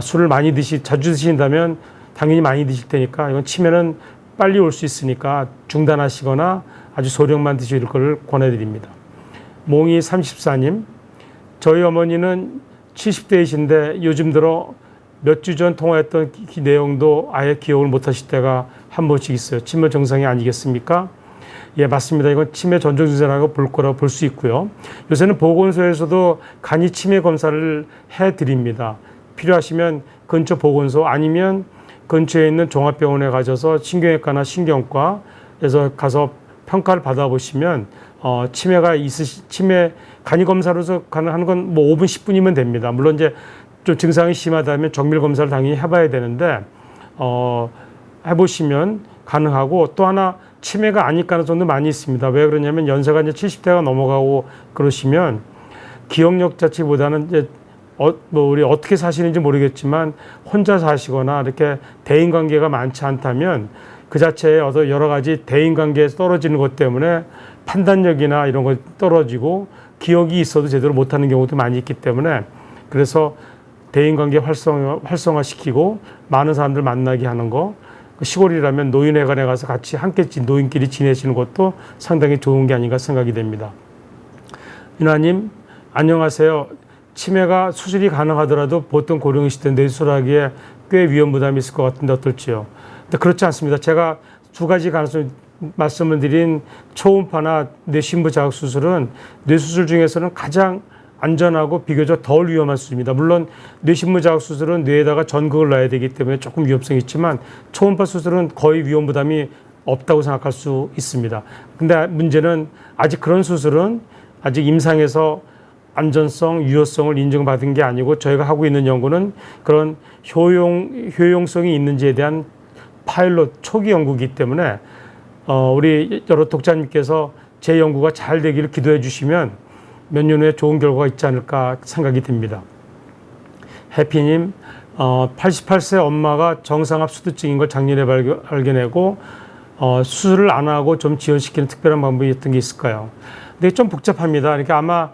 술을 많이 자주 드신다면 당연히 많이 드실 테니까 이건 치매는 빨리 올 수 있으니까 중단하시거나 아주 소량만 드실 걸 권해드립니다. 몽이 34님, 저희 어머니는 70대이신데 요즘 들어 몇 주 전 통화했던 내용도 아예 기억을 못 하실 때가 한 번씩 있어요. 치매 증상이 아니겠습니까? 예, 맞습니다. 이건 치매 전조 증세라고 볼 거라고 볼 수 있고요. 요새는 보건소에서도 간이 치매 검사를 해드립니다. 필요하시면 근처 보건소 아니면 근처에 있는 종합병원에 가셔서 신경외과나 신경과에서 가서 평가를 받아보시면 치매 간이 검사로서 하는 건 뭐 5분 10분이면 됩니다. 물론 이제 좀 증상이 심하다면 정밀 검사를 당연히 해봐야 되는데 해보시면 가능하고, 또 하나 치매가 아닐 가능성도 많이 있습니다. 왜 그러냐면 연세가 이제 70대가 넘어가고 그러시면 기억력 자체보다는 이제 우리 어떻게 사시는지 모르겠지만 혼자 사시거나 이렇게 대인관계가 많지 않다면 그 자체에 여러 가지 대인관계에서 떨어지는 것 때문에 판단력이나 이런 거 떨어지고 기억이 있어도 제대로 못하는 경우도 많이 있기 때문에, 그래서 대인관계 활성화시키고 많은 사람들 만나게 하는 거, 시골이라면 노인회관에 가서 같이 함께 노인끼리 지내시는 것도 상당히 좋은 게 아닌가 생각이 됩니다. 윤아님, 안녕하세요. 치매가 수술이 가능하더라도 보통 고령의 시대 뇌수술하기에 꽤 위험 부담이 있을 것 같은데 어떨지요? 근데 그렇지 않습니다. 제가 두 가지 가능성 말씀을 드린 초음파나 뇌심부 자극 수술은 뇌수술 중에서는 가장 안전하고 비교적 덜 위험한 수술입니다. 물론 뇌심부 자극 수술은 뇌에다가 전극을 놔야 되기 때문에 조금 위험성이 있지만 초음파 수술은 거의 위험 부담이 없다고 생각할 수 있습니다. 근데 문제는 아직 그런 수술은 아직 임상에서 안전성, 유효성을 인정받은 게 아니고, 저희가 하고 있는 연구는 그런 효용성이 있는지에 대한 파일럿 초기 연구이기 때문에 우리 여러 독자님께서 제 연구가 잘 되기를 기도해 주시면 몇 년 후에 좋은 결과가 있지 않을까 생각이 듭니다. 해피님, 88세 엄마가 정상압 수두증인 걸 작년에 발견하고 수술을 안 하고 좀 지연시키는 특별한 방법이 어떤 게 있을까요? 근데 좀 복잡합니다. 그러니까 아마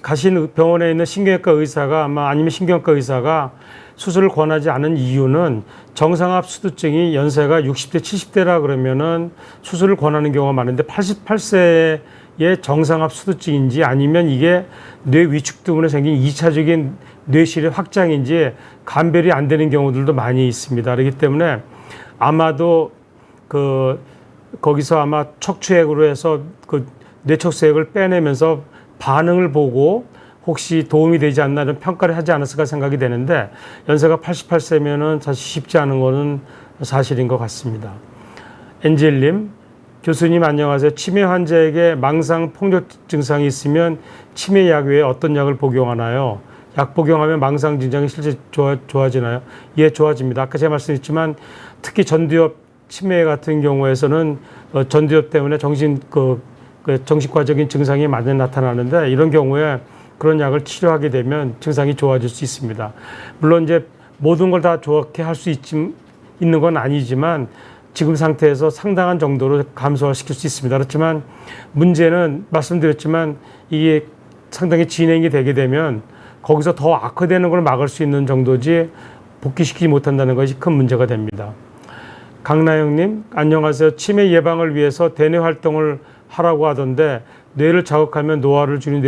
가신 병원에 있는 신경외과 의사가 아니면 신경외과 의사가 수술을 권하지 않은 이유는 정상압 수두증이 연세가 60대, 70대라 그러면은 수술을 권하는 경우가 많은데 88세의 정상압 수두증인지 아니면 이게 뇌 위축 때문에 생긴 2차적인 뇌실의 확장인지 감별이 안 되는 경우들도 많이 있습니다. 그렇기 때문에 아마도 거기서 아마 척추액으로 해서 뇌척수액을 빼내면서 반응을 보고 혹시 도움이 되지 않나 이런 평가를 하지 않았을까 생각이 되는데, 연세가 88세면은 사실 쉽지 않은 거는 사실인 것 같습니다. 엔젤님, 교수님 안녕하세요. 치매 환자에게 망상 폭력 증상이 있으면 치매 약 외에 어떤 약을 복용하나요? 약 복용하면 망상 증상이 실제 좋아지나요? 예, 좋아집니다. 아까 제가 말씀드렸지만 특히 전두엽 치매 같은 경우에서는 전두엽 때문에 정신과적인 증상이 많이 나타나는데, 이런 경우에 그런 약을 치료하게 되면 증상이 좋아질 수 있습니다. 물론 이제 모든 걸 다 좋게 할 수 있는 건 아니지만 지금 상태에서 상당한 정도로 감소시킬 수 있습니다. 그렇지만 문제는 말씀드렸지만 이게 상당히 진행이 되게 되면 거기서 더 악화되는 걸 막을 수 있는 정도지 복귀시키지 못한다는 것이 큰 문제가 됩니다. 강나영님, 안녕하세요. 치매 예방을 위해서 대뇌 활동을 하라고 하던데 뇌를 자극하면 노화를 줄인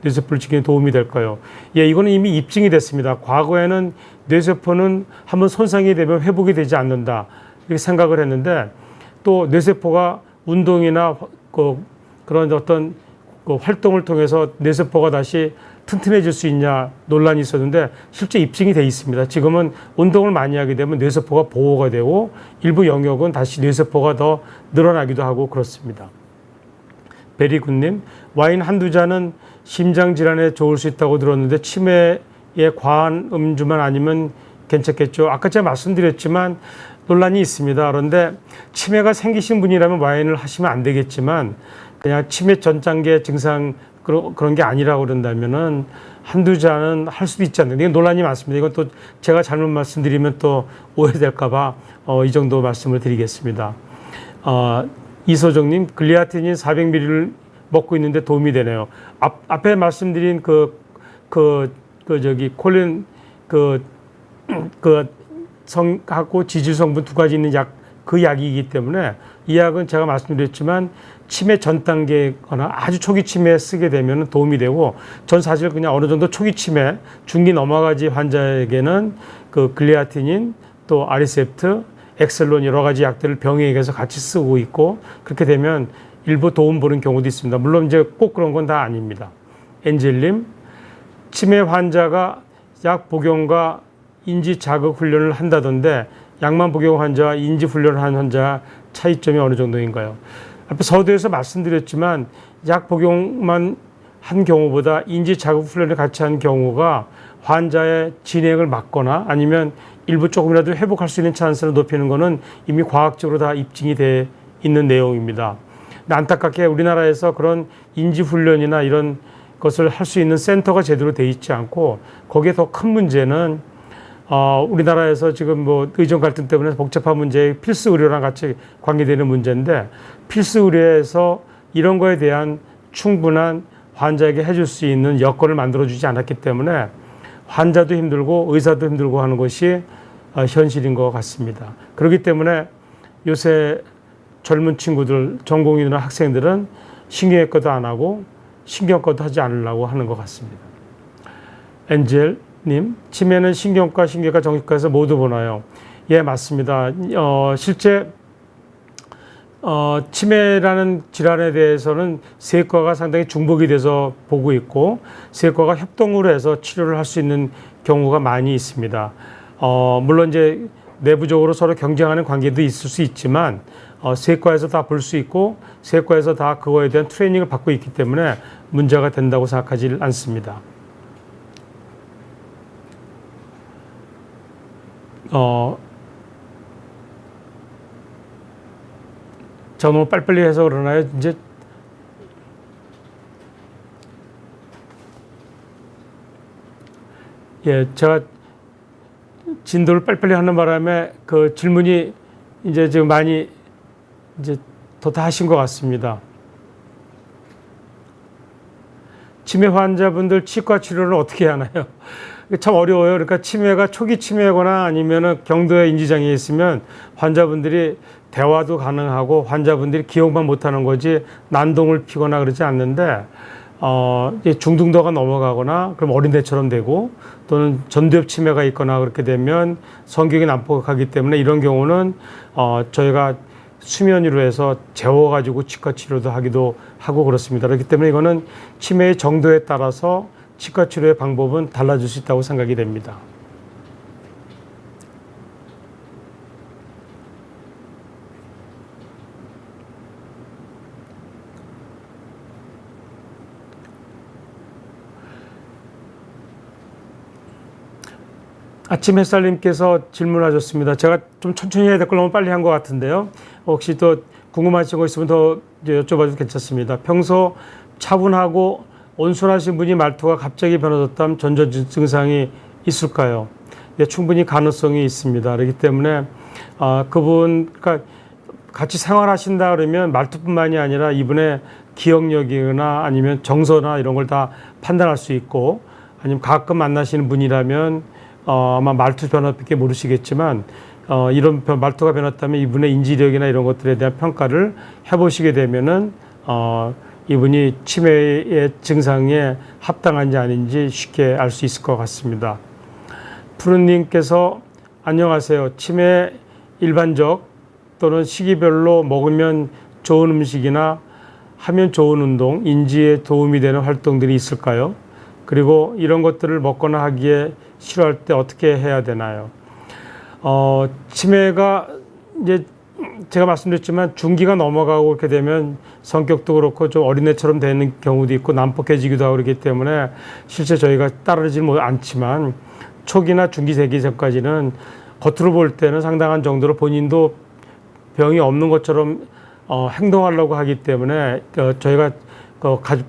뇌세포를 지키는 데 도움이 될까요? 예, 이거는 이미 입증이 됐습니다. 과거에는 뇌세포는 한번 손상이 되면 회복이 되지 않는다 이렇게 생각을 했는데 또 뇌세포가 운동이나 그런 어떤 활동을 통해서 뇌세포가 다시 튼튼해질 수 있냐 논란이 있었는데 실제 입증이 돼 있습니다. 지금은 운동을 많이 하게 되면 뇌세포가 보호가 되고 일부 영역은 다시 뇌세포가 더 늘어나기도 하고 그렇습니다. 베리군님, 와인 한두 잔은 심장질환에 좋을 수 있다고 들었는데 치매에 과한 음주만 아니면 괜찮겠죠. 아까 제가 말씀드렸지만 논란이 있습니다. 그런데 치매가 생기신 분이라면 와인을 하시면 안 되겠지만 그냥 치매 전 단계 증상 그런 게 아니라고 그런다면은 한두 잔은 할 수도 있지 않나요? 이건 논란이 많습니다. 이건 또 제가 잘못 말씀드리면 또 오해될까봐 이 정도 말씀을 드리겠습니다. 이소정님, 글리아틴인 400ml를 먹고 있는데 도움이 되네요. 앞에 말씀드린 콜린 성하고 지질 성분 두 가지 있는 그 약이기 때문에 이 약은 제가 말씀드렸지만 치매 전 단계거나 아주 초기 치매에 쓰게 되면 도움이 되고 전 사실 그냥 어느 정도 초기 치매 중기 넘어가지 환자에게는 그 글리아틴인 또 아리셉트 엑셀론 여러 가지 약들을 병행해서 같이 쓰고 있고 그렇게 되면 일부 도움 보는 경우도 있습니다. 물론 이제 꼭 그런 건 다 아닙니다. 엔젤님, 치매 환자가 약 복용과 인지 자극 훈련을 한다던데 약만 복용 환자와 인지 훈련을 한 환자 차이점이 어느 정도인가요? 앞에 서두에서 말씀드렸지만 약 복용만 한 경우보다 인지 자극 훈련을 같이 한 경우가 환자의 진행을 막거나 아니면 일부 조금이라도 회복할 수 있는 찬스를 높이는 것은 이미 과학적으로 다 입증이 돼 있는 내용입니다. 근데 안타깝게 우리나라에서 그런 인지 훈련이나 이런 것을 할 수 있는 센터가 제대로 돼 있지 않고 거기에 더 큰 문제는 우리나라에서 지금 뭐 의정 갈등 때문에 복잡한 문제에 필수 의료랑 같이 관계되는 문제인데 필수 의료에서 이런 거에 대한 충분한 환자에게 해줄 수 있는 여건을 만들어주지 않았기 때문에 환자도 힘들고 의사도 힘들고 하는 것이 현실인 것 같습니다. 그렇기 때문에 요새 젊은 친구들, 전공의나 학생들은 신경외과도 안 하고 신경과도 하지 않으려고 하는 것 같습니다. 엔젤님, 치매는 신경과, 신경과, 정신과에서 모두 보나요? 예, 맞습니다. 실제 치매라는 질환에 대해서는 세과가 상당히 중복이 돼서 보고 있고 세과가 협동으로 해서 치료를 할 수 있는 경우가 많이 있습니다. 물론 이제 내부적으로 서로 경쟁하는 관계도 있을 수 있지만 세과에서 다 볼 수 있고 세과에서 다 그거에 대한 트레이닝을 받고 있기 때문에 문제가 된다고 생각하지 않습니다. 저 너무 빨리빨리 해서 그러나요? 이제 예, 제가 진도를 빨리빨리 하는 바람에 그 질문이 이제 지금 많이 이제 더 다 하신 것 같습니다. 치매 환자분들 치과 치료를 어떻게 하나요? 참 어려워요. 그러니까 치매가 초기 치매거나 아니면은 경도에 인지장애 있으면 환자분들이 대화도 가능하고 환자분들이 기억만 못하는 거지 난동을 피거나 그러지 않는데 중등도가 넘어가거나 그럼 어린애처럼 되고 또는 전두엽 치매가 있거나 그렇게 되면 성격이 난폭하기 때문에 이런 경우는 저희가 수면위로 해서 재워가지고 치과 치료도 하기도 하고 그렇습니다. 그렇기 때문에 이거는 치매의 정도에 따라서 치과 치료의 방법은 달라질 수 있다고 생각이 됩니다. 아침 햇살님께서 질문하셨습니다. 제가 좀 천천히 해야 될 걸 너무 빨리 한 것 같은데요. 혹시 또 궁금하신 거 있으면 더 여쭤봐도 괜찮습니다. 평소 차분하고 온순하신 분이 말투가 갑자기 변화졌다면 전조 증상이 있을까요? 네, 충분히 가능성이 있습니다. 그렇기 때문에 그러니까 같이 생활하신다 그러면 말투뿐만이 아니라 이분의 기억력이나 아니면 정서나 이런 걸 다 판단할 수 있고 아니면 가끔 만나시는 분이라면 아마 말투 변화밖에 모르시겠지만 이런 말투가 변했다면 이분의 인지력이나 이런 것들에 대한 평가를 해보시게 되면은 이분이 치매의 증상에 합당한지 아닌지 쉽게 알 수 있을 것 같습니다. 푸른님께서 안녕하세요. 치매 일반적 또는 시기별로 먹으면 좋은 음식이나 하면 좋은 운동, 인지에 도움이 되는 활동들이 있을까요? 그리고 이런 것들을 먹거나 하기에 싫어할 때 어떻게 해야 되나요? 치매가 이제 제가 말씀드렸지만 중기가 넘어가고 이렇게 되면 성격도 그렇고 좀 어린애처럼 되는 경우도 있고 난폭해지기도 하고 그렇기 때문에 실제 저희가 따르지는 않지만 초기나 중기 되기 전까지는 겉으로 볼 때는 상당한 정도로 본인도 병이 없는 것처럼 행동하려고 하기 때문에 저희가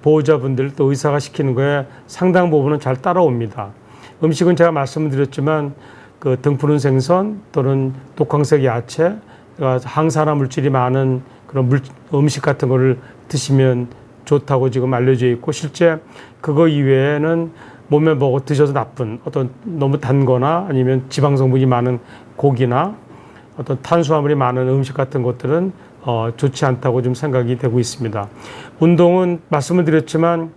보호자분들 또 의사가 시키는 거에 상당 부분은 잘 따라옵니다. 음식은 제가 말씀을 드렸지만 그 등푸른 생선 또는 독황색 야채, 항산화 물질이 많은 그런 음식 같은 거를 드시면 좋다고 지금 알려져 있고 실제 그거 이외에는 몸에 드셔서 나쁜 어떤 너무 단 거나 아니면 지방 성분이 많은 고기나 어떤 탄수화물이 많은 음식 같은 것들은 좋지 않다고 좀 생각이 되고 있습니다. 운동은 말씀을 드렸지만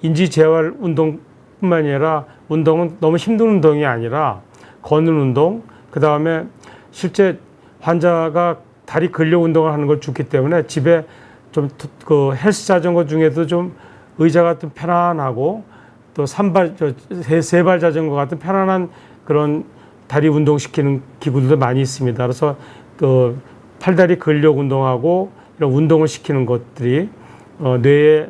인지 재활 운동뿐만 아니라 운동은 너무 힘든 운동이 아니라 걷는 운동, 그 다음에 실제 환자가 다리 근력 운동을 하는 걸 좋기 때문에 집에 좀 그 헬스 자전거 중에도 좀 의자가 좀 편안하고 또 세발 자전거 같은 편안한 그런 다리 운동시키는 기구들도 많이 있습니다. 그래서 그 팔다리 근력 운동하고 이런 운동을 시키는 것들이 뇌에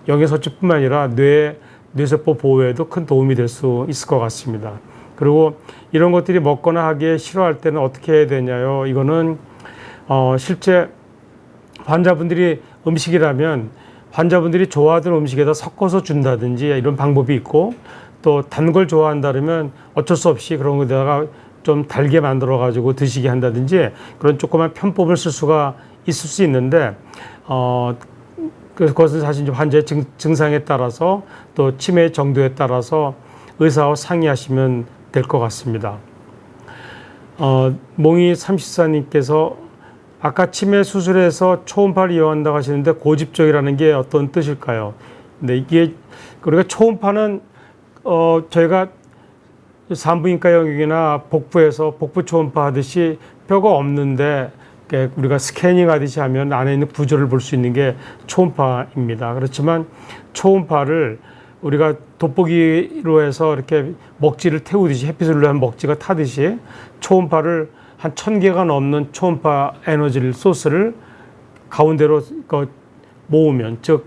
영양소치뿐만 아니라 뇌세포 보호에도 큰 도움이 될 수 있을 것 같습니다. 그리고 이런 것들이 먹거나 하기에 싫어할 때는 어떻게 해야 되냐요? 이거는 실제 환자분들이 음식이라면 환자분들이 좋아하던 음식에다 섞어서 준다든지 이런 방법이 있고 또 단 걸 좋아한다면 어쩔 수 없이 그런 거다가 좀 달게 만들어 가지고 드시게 한다든지 그런 조그만 편법을 쓸 수가 있을 수 있는데 그것은 사실 환자의 증상에 따라서 또 치매의 정도에 따라서 의사와 상의하시면 될 것 같습니다. 몽이 34님께서 아까 치매 수술에서 초음파를 이용한다고 하시는데 고집적이라는 게 어떤 뜻일까요? 근데 이게 우리가 초음파는 저희가 산부인과 영역이나 복부에서 복부 초음파 하듯이 뼈가 없는데 우리가 스캐닝 하듯이 하면 안에 있는 구조를 볼 수 있는 게 초음파입니다. 그렇지만 초음파를 우리가 돋보기로 해서 이렇게 먹지를 태우듯이 햇빛을 한 먹지가 타듯이 초음파를 한 1000개가 넘는 초음파 에너지를 소스를 가운데로 모으면 즉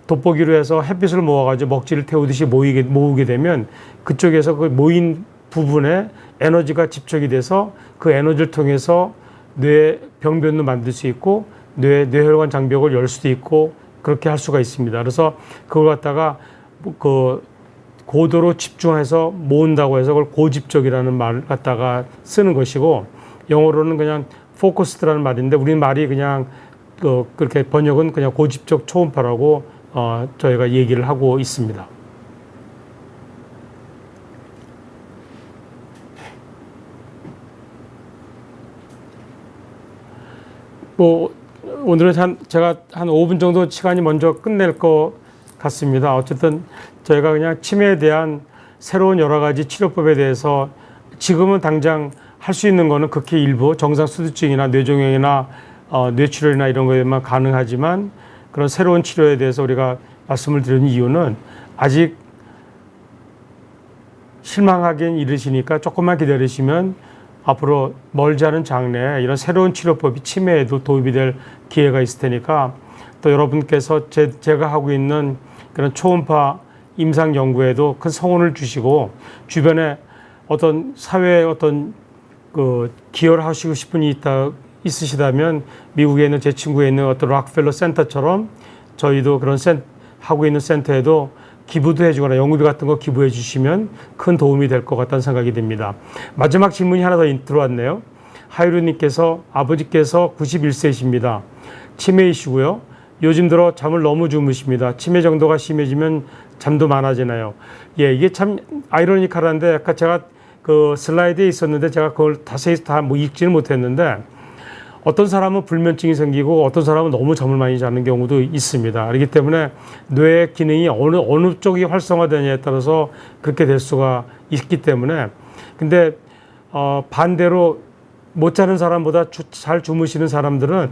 돋보기로 해서 햇빛을 모아가지고 먹지를 태우듯이 모으게 되면 그쪽에서 그 모인 부분에 에너지가 집적이 돼서 그 에너지를 통해서 뇌 병변도 만들 수 있고 뇌혈관 장벽을 열 수도 있고 그렇게 할 수가 있습니다. 그래서 그걸 갖다가 그 고도로 집중해서 모은다고 해서 그걸 고집적이라는 말을 갖다가 쓰는 것이고 영어로는 그냥 포커스드라는 말인데 우리 말이 그냥 그렇게 번역은 그냥 고집적 초음파라고 저희가 얘기를 하고 있습니다. 오늘은 제가 한 5분 정도 시간이 먼저 끝낼 것 같습니다. 어쨌든 저희가 그냥 치매에 대한 새로운 여러 가지 치료법에 대해서 지금은 당장 할 수 있는 거는 극히 일부 정상 수두증이나 뇌종양이나 뇌출혈이나 이런 거에만 가능하지만 그런 새로운 치료에 대해서 우리가 말씀을 드리는 이유는 아직 실망하긴 이르시니까 조금만 기다리시면 앞으로 멀지 않은 장래에 이런 새로운 치료법이 치매에도 도움이 될 기회가 있을 테니까 또 여러분께서 제가 하고 있는 그런 초음파 임상 연구에도 큰 성원을 주시고 주변에 어떤 사회에 어떤 기여를 하시고 싶은 일이 있으시다면 미국에 있는 제 친구에 있는 어떤 락펠러 센터처럼 저희도 그런 하고 있는 센터에도 기부도 해주거나 연구비 같은 거 기부해 주시면 큰 도움이 될 것 같다는 생각이 듭니다. 마지막 질문이 하나 더 들어왔네요. 하이루님께서 아버지께서 91세이십니다. 치매이시고요. 요즘 들어 잠을 너무 주무십니다. 치매 정도가 심해지면 잠도 많아지나요? 예, 이게 참 아이러니컬한데 아까 제가 그 슬라이드에 있었는데 제가 그걸 자세히 다 읽지는 못했는데 어떤 사람은 불면증이 생기고 어떤 사람은 너무 잠을 많이 자는 경우도 있습니다. 그렇기 때문에 뇌의 기능이 어느 쪽이 활성화되냐에 따라서 그렇게 될 수가 있기 때문에 근데 반대로 못 자는 사람보다 잘 주무시는 사람들은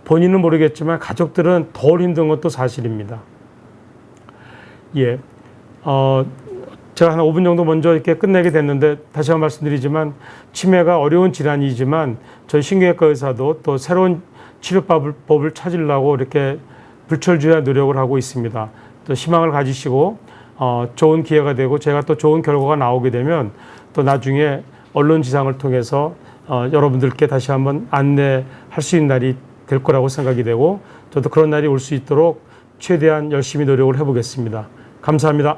본인은 모르겠지만 가족들은 덜 힘든 것도 사실입니다. 예. 제가 한 5분 정도 먼저 이렇게 끝내게 됐는데 다시 한번 말씀드리지만 치매가 어려운 질환이지만 저희 신경외과 의사도 또 새로운 치료법을 찾으려고 이렇게 불철주야 노력을 하고 있습니다. 또 희망을 가지시고 좋은 기회가 되고 제가 또 좋은 결과가 나오게 되면 또 나중에 언론지상을 통해서 여러분들께 다시 한번 안내할 수 있는 날이 될 거라고 생각이 되고 저도 그런 날이 올 수 있도록 최대한 열심히 노력을 해보겠습니다. 감사합니다.